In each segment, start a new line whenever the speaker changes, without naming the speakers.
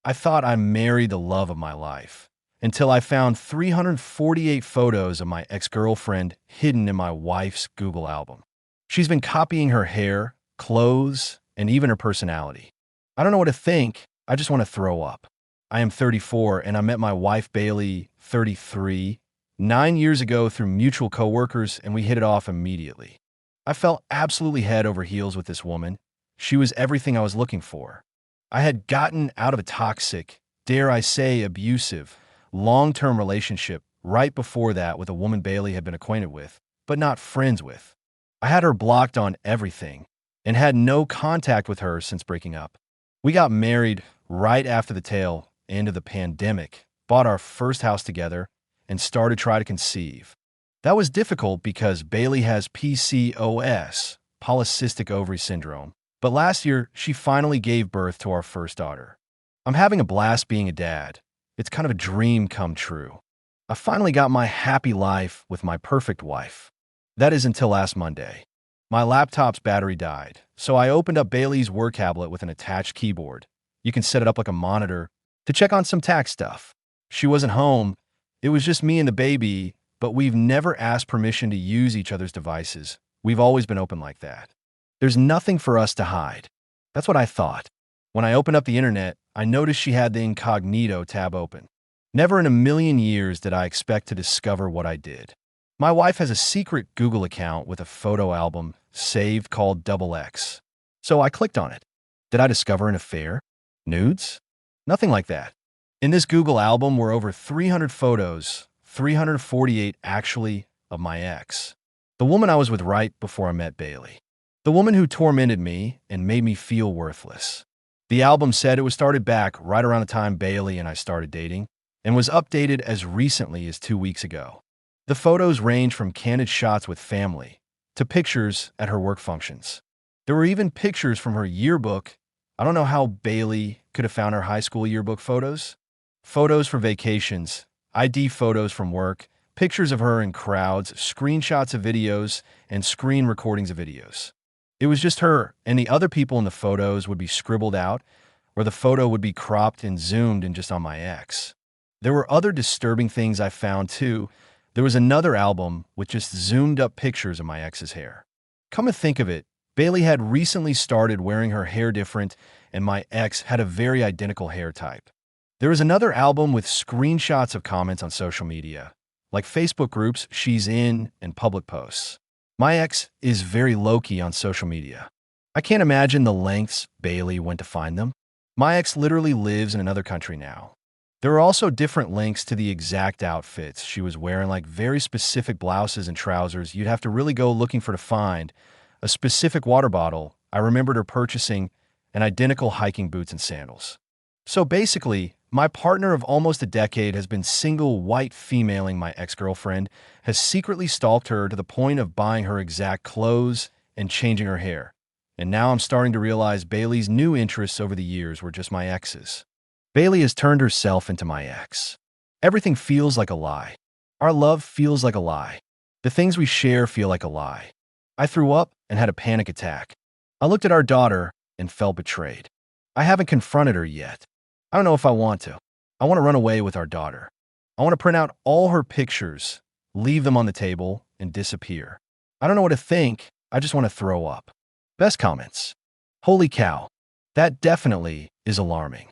I thought I married the love of my life until I found 348 photos of my ex-girlfriend hidden in my wife's Google album. She's been copying her hair, clothes, and even her personality. I don't know what to think. I just want to throw up. I am 34 and I met my wife Bailey, 33, 9 years ago through mutual coworkers, and we hit it off immediately. I fell absolutely head over heels with this woman. She was everything I was looking for. I had gotten out of a toxic, dare I say abusive, long-term relationship right before that with a woman Bailey had been acquainted with, but not friends with. I had her blocked on everything and had no contact with her since breaking up. We got married right after the tail end of the pandemic, bought our first house together, and started trying to conceive. That was difficult because Bailey has PCOS, polycystic ovary syndrome, but last year she finally gave birth to our first daughter. I'm having a blast being a dad. It's kind of a dream come true. I finally got my happy life with my perfect wife. That is until last Monday. My laptop's battery died, so I opened up Bailey's work tablet with an attached keyboard. You can set it up like a monitor to check on some tax stuff. She wasn't home. It was just me and the baby, but we've never asked permission to use each other's devices. We've always been open like that. There's nothing for us to hide. That's what I thought. When I opened up the internet, I noticed she had the incognito tab open. Never in a million years did I expect to discover what I did. My wife has a secret Google account with a photo album saved called XX. So I clicked on it. Did I discover an affair? Nudes? Nothing like that. In this Google album were over 300 photos, 348 actually, of my ex. The woman I was with right before I met Bailey. The woman who tormented me and made me feel worthless. The album said it was started back right around the time Bailey and I started dating and was updated as recently as 2 weeks ago. The photos range from candid shots with family to pictures at her work functions. There were even pictures from her yearbook. I don't know how Bailey could have found her high school yearbook photos. Photos for vacations, ID photos from work, pictures of her in crowds, screenshots of videos, and screen recordings of videos. It was just her, and the other people in the photos would be scribbled out, or the photo would be cropped and zoomed in just on my ex. There were other disturbing things I found too. There was another album with just zoomed up pictures of my ex's hair. Come to think of it, Bailey had recently started wearing her hair different, and my ex had a very identical hair type. There was another album with screenshots of comments on social media, like Facebook groups she's in and public posts. My ex is very low-key on social media. I can't imagine the lengths Bailey went to find them. My ex literally lives in another country now. There are also different links to the exact outfits she was wearing, like very specific blouses and trousers you'd have to really go looking for to find. A specific water bottle, I remembered her purchasing, and identical hiking boots and sandals. So basically, my partner of almost a decade has been single white femaling my ex-girlfriend, has secretly stalked her to the point of buying her exact clothes and changing her hair. And now I'm starting to realize Bailey's new interests over the years were just my ex's. Bailey has turned herself into my ex. Everything feels like a lie. Our love feels like a lie. The things we share feel like a lie. I threw up and had a panic attack. I looked at our daughter and felt betrayed. I haven't confronted her yet. I don't know if I want to. I want to run away with our daughter. I want to print out all her pictures, leave them on the table, and disappear. I don't know what to think. I just want to throw up. Best comments. Holy cow. That definitely is alarming.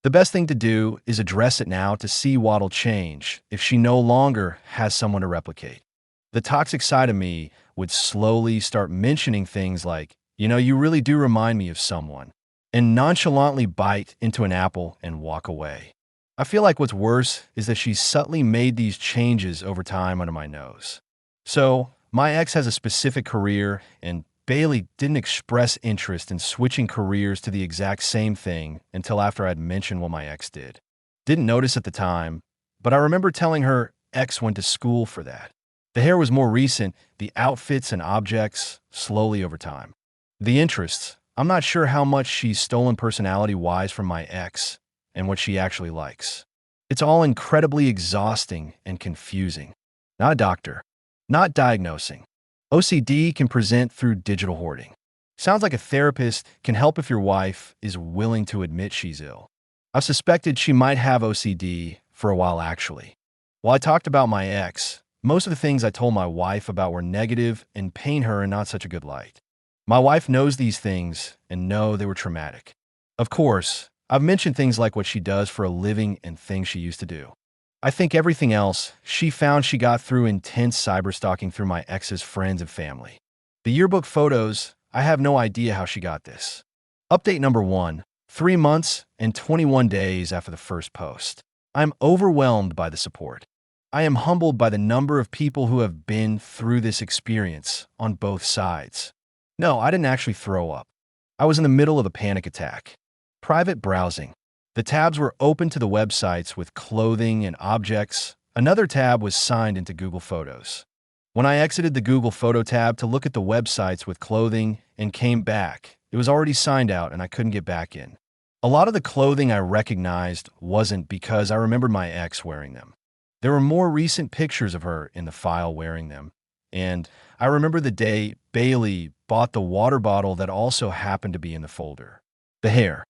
The best thing to do is address it now to see what'll change if she no longer has someone to replicate. The toxic side of me would slowly start mentioning things like, you really do remind me of someone, and nonchalantly bite into an apple and walk away. I feel like what's worse is that she's subtly made these changes over time under my nose. So, my ex has a specific career, and Bailey didn't express interest in switching careers to the exact same thing until after I'd mentioned what my ex did. Didn't notice at the time, but I remember telling her ex went to school for that. The hair was more recent, the outfits and objects slowly over time. The interests, I'm not sure how much she's stolen personality-wise from my ex and what she actually likes. It's all incredibly exhausting and confusing. Not a doctor. Not diagnosing. OCD can present through digital hoarding. Sounds like a therapist can help if your wife is willing to admit she's ill. I've suspected she might have OCD for a while, actually. While I talked about my ex, most of the things I told my wife about were negative and paint her in not such a good light. My wife knows these things and know they were traumatic. Of course, I've mentioned things like what she does for a living and things she used to do. I think everything else, she found she got through intense cyberstalking through my ex's friends and family. The yearbook photos, I have no idea how she got this. Update number 1, 3 months and 21 days after the first post. I'm overwhelmed by the support. I am humbled by the number of people who have been through this experience on both sides. No, I didn't actually throw up. I was in the middle of a panic attack. Private browsing. The tabs were open to the websites with clothing and objects. Another tab was signed into Google Photos. When I exited the Google Photo tab to look at the websites with clothing and came back, it was already signed out and I couldn't get back in. A lot of the clothing I recognized wasn't because I remembered my ex wearing them. There were more recent pictures of her in the file wearing them. And I remember the day Bailey bought the water bottle that also happened to be in the folder. The hair.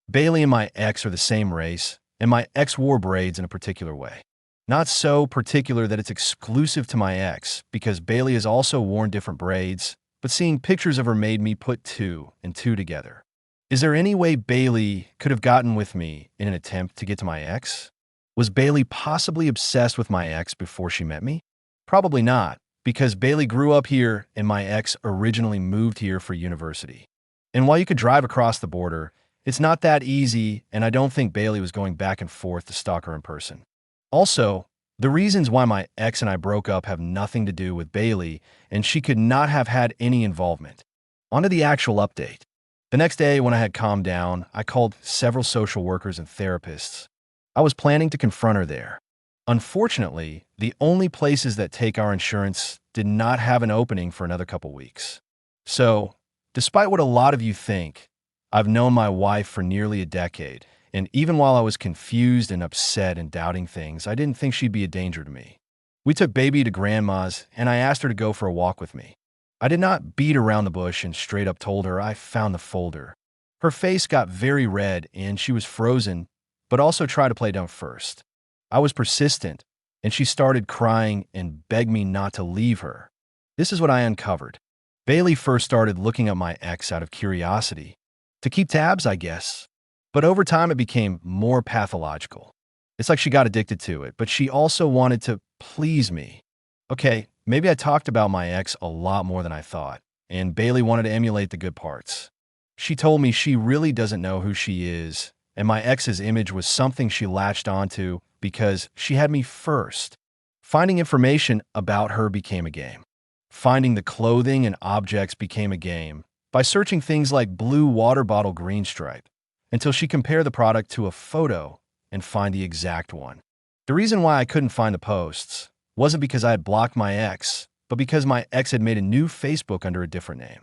Bailey and my ex are the same race, and my ex wore braids in a particular way. Not so particular that it's exclusive to my ex, because Bailey has also worn different braids, but seeing pictures of her made me put 2 and 2 together. Is there any way Bailey could have gotten with me in an attempt to get to my ex? Was Bailey possibly obsessed with my ex before she met me? Probably not, because Bailey grew up here and my ex originally moved here for university. And while you could drive across the border, it's not that easy, and I don't think Bailey was going back and forth to stalk her in person. Also, the reasons why my ex and I broke up have nothing to do with Bailey, and she could not have had any involvement. On to the actual update. The next day, when I had calmed down, I called several social workers and therapists. I was planning to confront her there. Unfortunately, the only places that take our insurance did not have an opening for another couple weeks. So, despite what a lot of you think, I've known my wife for nearly a decade, and even while I was confused and upset and doubting things, I didn't think she'd be a danger to me. We took baby to grandma's, and I asked her to go for a walk with me. I did not beat around the bush and straight up told her I found the folder. Her face got very red, and she was frozen, but also tried to play dumb first. I was persistent, and she started crying and begged me not to leave her. This is what I uncovered. Bailey first started looking at my ex out of curiosity. To keep tabs, I guess. But over time, it became more pathological. It's like she got addicted to it, but she also wanted to please me. Okay, maybe I talked about my ex a lot more than I thought, and Bailey wanted to emulate the good parts. She told me she really doesn't know who she is, and my ex's image was something she latched onto because she had me first. Finding information about her became a game. Finding the clothing and objects became a game by searching things like blue water bottle green stripe until she compared the product to a photo and find the exact one. The reason why I couldn't find the posts wasn't because I had blocked my ex, but because my ex had made a new Facebook under a different name.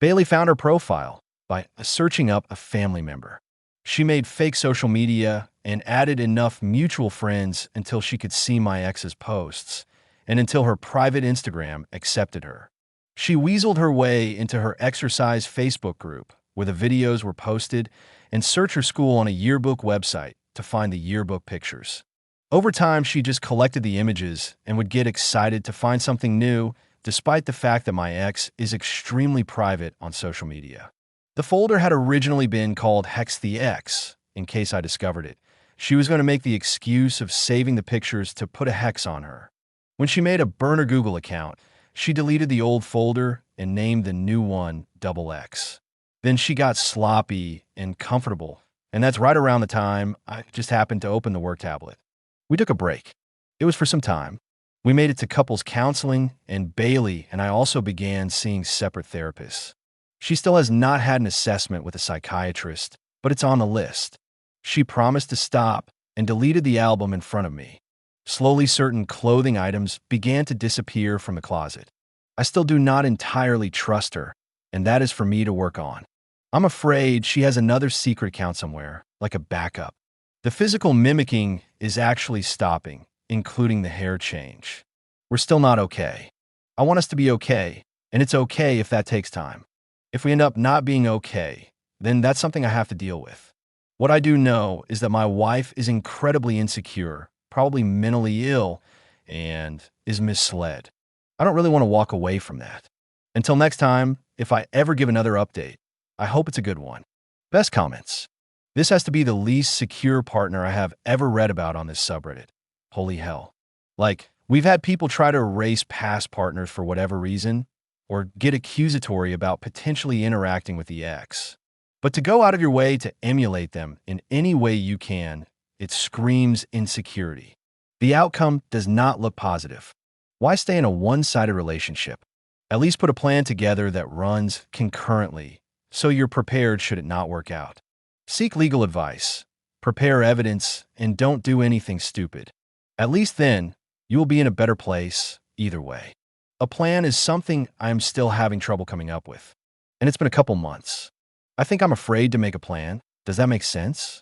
Bailey found her profile by searching up a family member. She made fake social media and added enough mutual friends until she could see my ex's posts and until her private Instagram accepted her. She weaseled her way into her exercise Facebook group where the videos were posted and searched her school on a yearbook website to find the yearbook pictures. Over time, she just collected the images and would get excited to find something new, despite the fact that my ex is extremely private on social media. The folder had originally been called Hex the X, in case I discovered it. She was going to make the excuse of saving the pictures to put a hex on her. When she made a burner Google account, she deleted the old folder and named the new one XX. Then she got sloppy and comfortable, and that's right around the time I just happened to open the work tablet. We took a break. It was for some time. We made it to couples counseling, and Bailey and I also began seeing separate therapists. She still has not had an assessment with a psychiatrist, but it's on the list. She promised to stop and deleted the album in front of me. Slowly, certain clothing items began to disappear from the closet. I still do not entirely trust her, and that is for me to work on. I'm afraid she has another secret account somewhere, like a backup. The physical mimicking is actually stopping, including the hair change. We're still not okay. I want us to be okay, and it's okay if that takes time. If we end up not being okay, then that's something I have to deal with. What I do know is that my wife is incredibly insecure, probably mentally ill, and is misled. I don't really want to walk away from that. Until next time, if I ever give another update, I hope it's a good one. Best comments. This has to be the least secure partner I have ever read about on this subreddit. Holy hell. Like, we've had people try to erase past partners for whatever reason, or get accusatory about potentially interacting with the ex. But to go out of your way to emulate them in any way you can, it screams insecurity. The outcome does not look positive. Why stay in a one-sided relationship? At least put a plan together that runs concurrently, so you're prepared should it not work out. Seek legal advice, prepare evidence, and don't do anything stupid. At least then, you will be in a better place either way. A plan is something I'm still having trouble coming up with, and it's been a couple months. I think I'm afraid to make a plan. Does that make sense?